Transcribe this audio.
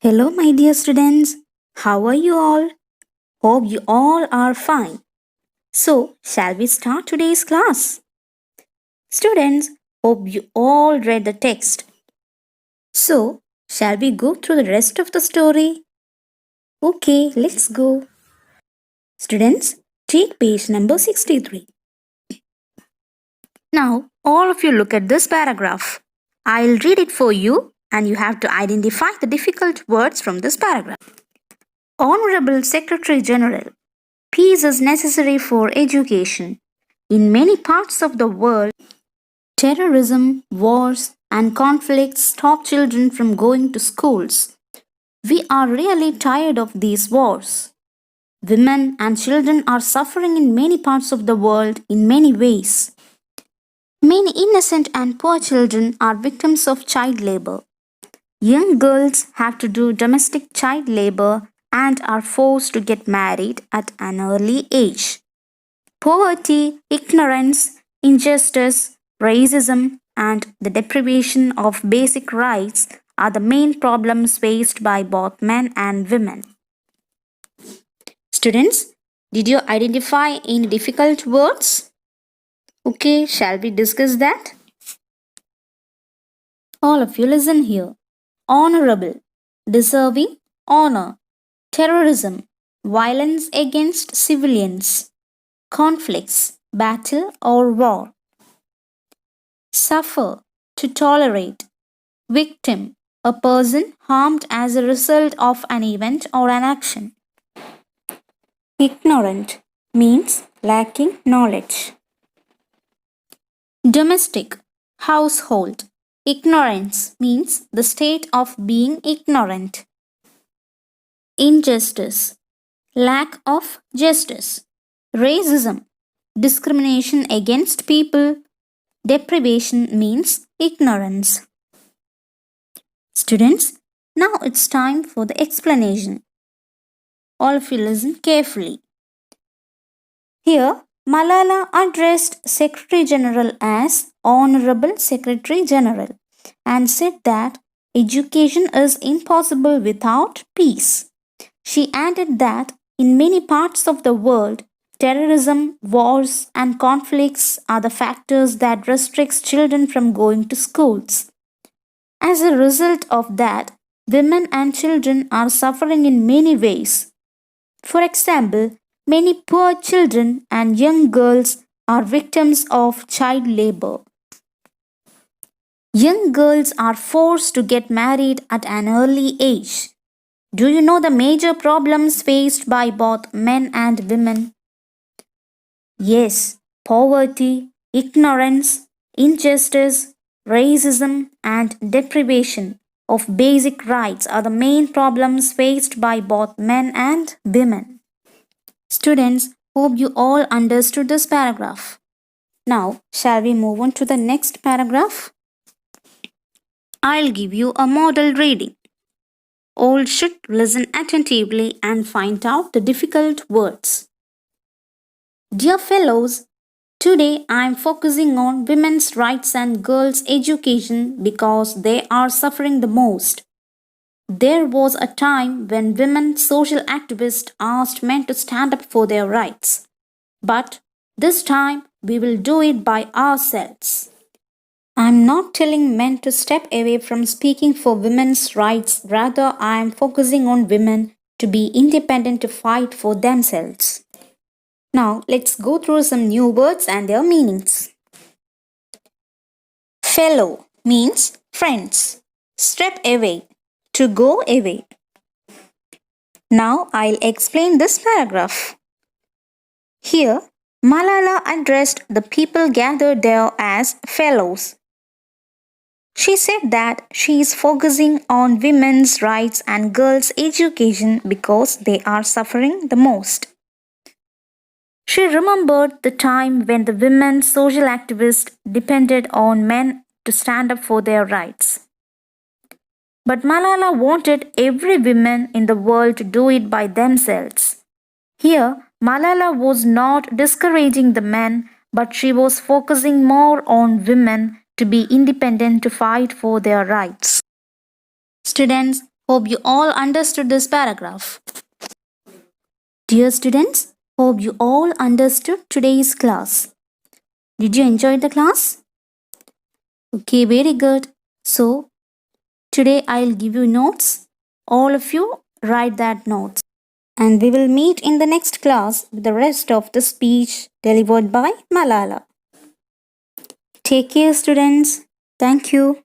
Hello, my dear students. How are you all? Hope you all are fine. So, shall we start today's class? Students, hope you all read the text. So, shall we go through the rest of the story? Okay, let's go. Students, take page number 63. Now, all of you look at this paragraph. I'll read it for you and you have to identify the difficult words from this paragraph. Honorable Secretary General, peace is necessary for education. In many parts of the world, terrorism, wars, and conflicts stop children from going to schools. We are really tired of these wars. Women and children are suffering in many parts of the world in many ways. Many innocent and poor children are victims of child labor. Young girls have to do domestic child labor and are forced to get married at an early age. Poverty, ignorance, injustice, racism, and the deprivation of basic rights are the main problems faced by both men and women. Students, did you identify any difficult words? Okay, shall we discuss that? All of you listen here. Honorable, deserving honor. Terrorism, violence against civilians. Conflicts, battle or war. Suffer, to tolerate. Victim, a person harmed as a result of an event or an action. Ignorant means lacking knowledge. Domestic, household. Ignorance means the state of being ignorant. Injustice, lack of justice. Racism, discrimination against people. Deprivation means ignorance. Students, now it's time for the explanation. All of you listen carefully. Here, Malala addressed Secretary General as Honorable Secretary General and said that education is impossible without peace. She added that in many parts of the world, terrorism, wars, and conflicts are the factors that restricts children from going to schools. As a result of that, women and children are suffering in many ways. For example, many poor children and young girls are victims of child labor. Young girls are forced to get married at an early age. Do you know the major problems faced by both men and women? Yes, poverty, ignorance, injustice, racism, and deprivation of basic rights are the main problems faced by both men and women. Students, hope you all understood this paragraph. Now, shall we move on to the next paragraph? I'll give you a model reading. All should listen attentively and find out the difficult words. Dear fellows, today I am focusing on women's rights and girls' education because they are suffering the most. There was a time when women social activists asked men to stand up for their rights. But this time we will do it by ourselves. I am not telling men to step away from speaking for women's rights, rather, I am focusing on women to be independent to fight for themselves. Now, let's go through some new words and their meanings. Fellow means friends. Step away, to go away. Now, I'll explain this paragraph. Here, Malala addressed the people gathered there as fellows. She said that she is focusing on women's rights and girls' education because they are suffering the most. She remembered the time when the women social activists depended on men to stand up for their rights. But Malala wanted every woman in the world to do it by themselves. Here, Malala was not discouraging the men, but she was focusing more on women to be independent to fight for their rights. Students, Hope you all understood this paragraph. Dear students, hope you all understood today's class. Did you enjoy the class? Okay, very good. So, today I'll give you notes. All of you write that notes. And we will meet in the next class with the rest of the speech delivered by Malala. Take care, students. Thank you.